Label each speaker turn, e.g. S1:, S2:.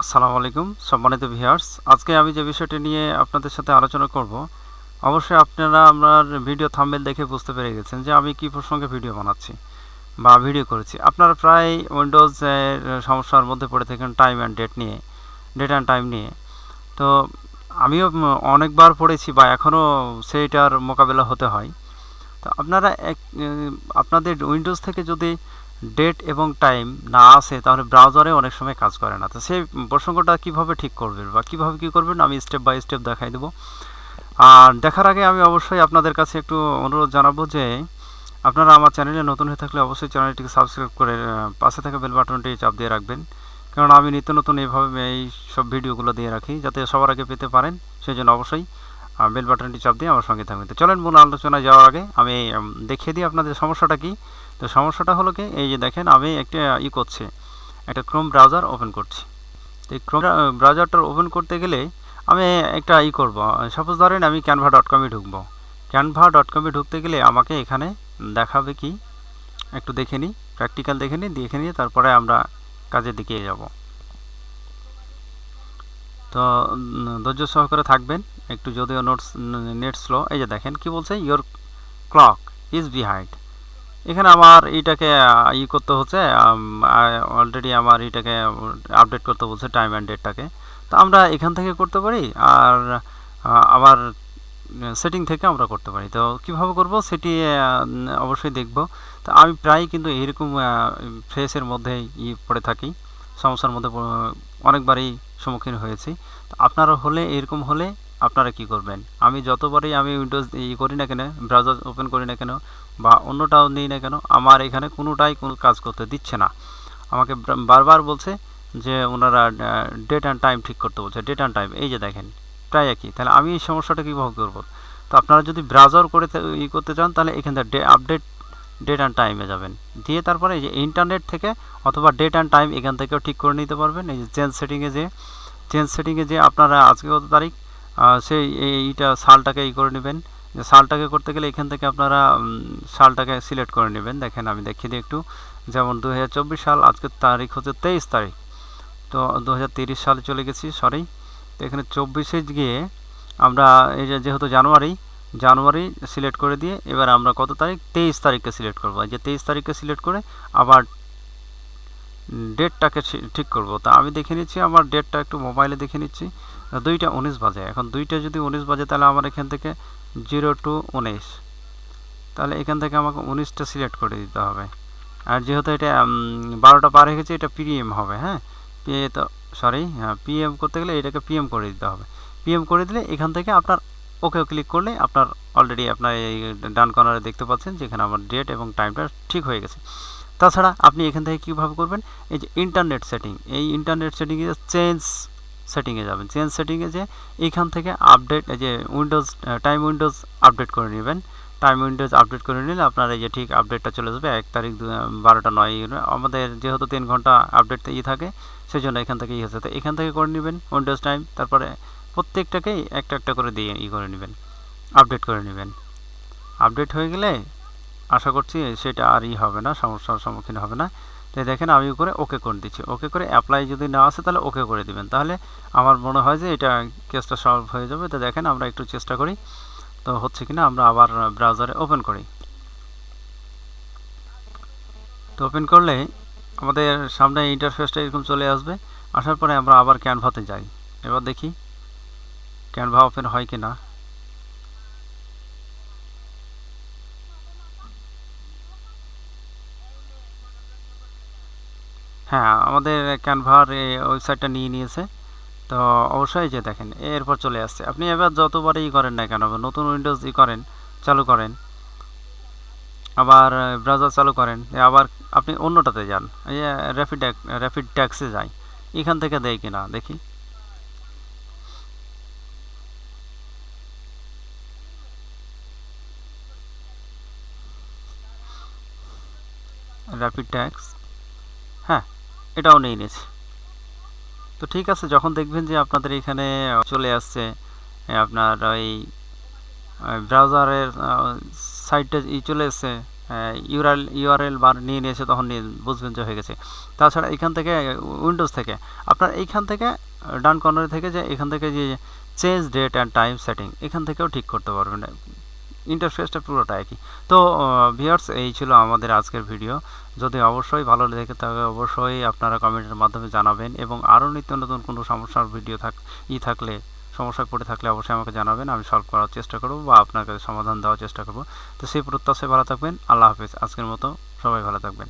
S1: আসসালামু আলাইকুম সম্মানিত ভিউয়ার্স, আজকে আমি যে বিষয়টি নিয়ে আপনাদের সাথে আলোচনা করব, অবশ্যই আপনারা আমার ভিডিও থাম্বনেল দেখে বুঝতে পেরে গেছেন যে আমি কী প্রসঙ্গে ভিডিও বানাচ্ছি বা ভিডিও করেছি। আপনারা প্রায় উইন্ডোজ সমস্যার মধ্যে পড়ে থাকেন time and date and time নিয়ে। তো আমিও অনেকবার পড়েছি বা এখনও সেইটার মোকাবেলা হতে হয়। তো আপনারা আপনাদের উইন্ডোজ থেকে যদি ডেট এবং টাইম না আসে তাহলে ব্রাউজারে অনেক সময় কাজ করে না। তো সেই প্রসঙ্গটা কীভাবে ঠিক করবেন বা কীভাবে কী করবেন আমি স্টেপ বাই স্টেপ দেখাই দেবো। আর দেখার আগে আমি অবশ্যই আপনাদের কাছে একটু অনুরোধ জানাবো যে আপনারা আমার চ্যানেলে নতুন হয়ে থাকলে অবশ্যই চ্যানেলটিকে সাবস্ক্রাইব করে পাশে থাকা বেল বাটনটি চাপ দিয়ে রাখবেন, কারণ আমি নিত্য নতুন এইভাবে এই সব ভিডিওগুলো দিয়ে রাখি যাতে সবার আগে পেতে পারেন। সেই জন্য অবশ্যই বেল বাটনটি চাপ দিয়ে আমার সঙ্গে থাকবেন। তো চলেন মূল আলোচনায় যাওয়ার আগে আমি দেখিয়ে দিই আপনাদের সমস্যাটা কী। তো সমস্যাটা হলো কি, এই যে দেখেন আমি একটা করছি, একটা ক্রোম ব্রাউজার ওপেন করছি। তো এই ক্রোম ব্রাউজারটা ওপেন করতে গেলে আমি একটা করব, সাপোজ ধরেন আমি canva.com-এ ঢুকবো। canva.com-এ ঢুকতে গেলে আমাকে এখানে দেখাবে কি একটু দেখে নিই, প্র্যাকটিক্যাল দেখে নিয়ে তারপরে আমরা কাজের দিকে যাব। তো ধৈর্য সহকারে থাকবেন একটু, যদিও নেট স্লো। এই যে দেখেন কি বলছে, ইয়োর ক্লক ইজ বিহাইন্ড। এখানে আমার এইটাকে করতে হচ্ছে, অলরেডি আমার এইটাকে আপডেট করতে বলছে টাইম অ্যান্ড ডেটটাকে। তো আমরা এখান থেকে করতে পারি, আর আবার সেটিং থেকে আমরা করতে পারি। তো কীভাবে করব সেটি অবশ্যই দেখব। তো আমি প্রায় কিন্তু এইরকম ফেসের মধ্যে পড়ে থাকি, সমস্যার মধ্যে অনেকবারই সম্মুখীন হয়েছি। তো আপনারা হলে এরকম হলে আপনারা কি করবেন, আমি যতবারই আমি উইন্ডোজ করি না কেন, ব্রাউজার ওপেন করি না কেন বা অন্যটাও নিই না কেন, আমার এখানে কোনোটাই কোনো কাজ করতে দিচ্ছে না। আমাকে বারবার বলছে যে ওনারা ডেট অ্যান্ড টাইম ঠিক করতে বলছে, ডেট অ্যান্ড টাইম। এই যে দেখেন প্রায় একই। তাহলে আমি এই সমস্যাটা কীভাবে করব? তো আপনারা যদি ব্রাউজার করে করতে চান তাহলে এখান থেকে আপডেট ডেট অ্যান্ড টাইমে যাবেন, দিয়ে তারপরে এই যে ইন্টারনেট থেকে অথবা ডেট অ্যান্ড টাইম এখান থেকেও ঠিক করে নিতে পারবেন। এই যে চেঞ্জ সেটিংয়ে যে আপনারা আজকে কত তারিখ, সেই এইটা সালটাকে করে নেবেন। যে সালটাকে করতে গেলে এখান থেকে আপনারা সালটাকে সিলেক্ট করে নেবেন। দেখেন আমি দেখিয়ে দিই একটু, যেমন 2024 সাল, আজকের তারিখ হচ্ছে 23 তারিখ। তো 2030 সালে চলে গেছি, সরি। তো এখানে 24-এ গিয়ে আমরা এই যেহেতু জানুয়ারি সিলেক্ট করে দিয়ে এবার আমরা কত তারিখ, 23 তারিখকে সিলেক্ট করবো। যে 23 তারিখকে সিলেক্ট করে আবার ডেটটাকে ঠিক করব। তা আমি দেখে নিচ্ছি আমার ডেটটা একটু মোবাইলে দেখে নিচ্ছি। 2টা 19 বাজে। এখন 2টা যদি 19 বাজে তাহলে আমার এখান থেকে 0 to 19, তাহলে এখান থেকে আমাকে 19টা সিলেক্ট করে দিতে হবে। আর যেহেতু এটা 12টা পার হয়ে গেছে, এটা পিএম হবে। হ্যাঁ, তো সরি, হ্যাঁ পিএম করতে গেলে এটাকে পিএম করে দিতে হবে। পিএম করে দিলে এখান থেকে আপনার ওকে ক্লিক করলে আপনার অলরেডি আপনার এই ডান কর্নারে দেখতে পাচ্ছেন যেখানে আমার ডেট এবং টাইমটা ঠিক হয়ে গেছে। তাছাড়া আপনি এখান থেকে কীভাবে করবেন, এই যে ইন্টারনেট সেটিং, এই ইন্টারনেট সেটিংয়ে চেঞ্জ সেটিংয়ে যাবেন। চেঞ্জ সেটিংয়ে যে এইখান থেকে আপডেট, এই যে উইন্ডোজ আপডেট করে নেবেন। টাইম উইন্ডোজ আপডেট করে নিলে আপনার এই যে ঠিক আপডেটটা চলে যাবে 1 তারিখ 12টা 9। আমাদের যেহেতু 3 ঘন্টা আপডেট থাকে, সেই জন্য এখান থেকে হচ্ছে। তো এখান থেকে করে নেবেন উইন্ডোজ টাইম, তারপরে প্রত্যেকটাকেই একটা একটা করে দিয়ে করে নেবেন, আপডেট করে নেবেন। আপডেট হয়ে গেলে আশা করছি সেটা আর হবে না, সমস্যার সম্মুখীন হবে না। তো দেখেন আমি করে ওকে করে দিচ্ছি। ওকে করে অ্যাপ্লাই যদি না আসে তাহলে ওকে করে দিবেন, তাহলে আমার মনে হয় যে এটা কেসটা সলভ হয়ে যাবে। তো দেখেন আমরা একটু চেষ্টা করি তো হচ্ছে কিনা। আমরা আবার ব্রাউজারে ওপেন করি। তো ওপেন করলে আমাদের সামনে ইন্টারফেসটা এরকম চলে আসবে। আসার পরে আমরা আবার ক্যানভাতে যাই। এবার দেখি ক্যানভা ওপেন হয় কি না। হ্যাঁ, আমাদের ক্যানভার ওয়েবসাইটটা নিয়ে নিয়েছে। তো অবশ্যই যে দেখেন এরপর চলে আসছে। আপনি এবার যতবারই করেন না কেন, নতুন উইন্ডোজ চালু করেন, আবার ব্রাউজার চালু করেন, আবার আপনি অন্যটাতে যান, এই র্যাপিড ট্যাক্সে যাই, এখান থেকে দেয় কিনা দেখি। র্যাপিড ট্যাক্স, হ্যাঁ এটাও নিয়ে নিয়েছি। তো ঠিক আছে, যখন দেখবেন যে আপনাদের এখানে চলে আসছে আপনার ওই ব্রাউজারের সাইটটা চলে এসছে ইউআরএল বার নিয়ে নিয়েছে তখন বুঝবেন যে হয়ে গেছে। তাছাড়া এখান থেকে উইন্ডোজ থেকে আপনার এইখান থেকে ডান কর্নারে থেকে যে এখান থেকে যে change date and time setting এখান থেকেও ঠিক করতে পারবেন। ইন্টারফেসটা পুরোটা একই। তো ভিউয়ার্স, এই ছিল আমাদের আজকের ভিডিও। যদি অবশ্যই ভালো লেগে থাকে অবশ্যই আপনারা কমেন্টের মাধ্যমে জানাবেন, এবং আরও নিত্য নতুন কোনো সমস্যার ভিডিও থাকলে সমস্যায় পড়ে থাকলে অবশ্যই আমাকে জানাবেন, আমি সলভ করার চেষ্টা করব বা আপনাকে সমাধান দেওয়ার চেষ্টা করব। তো সেই প্রত্যাশায় ভালো থাকবেন। আল্লাহ হাফেজ। আজকের মতো সবাই ভালো থাকবেন।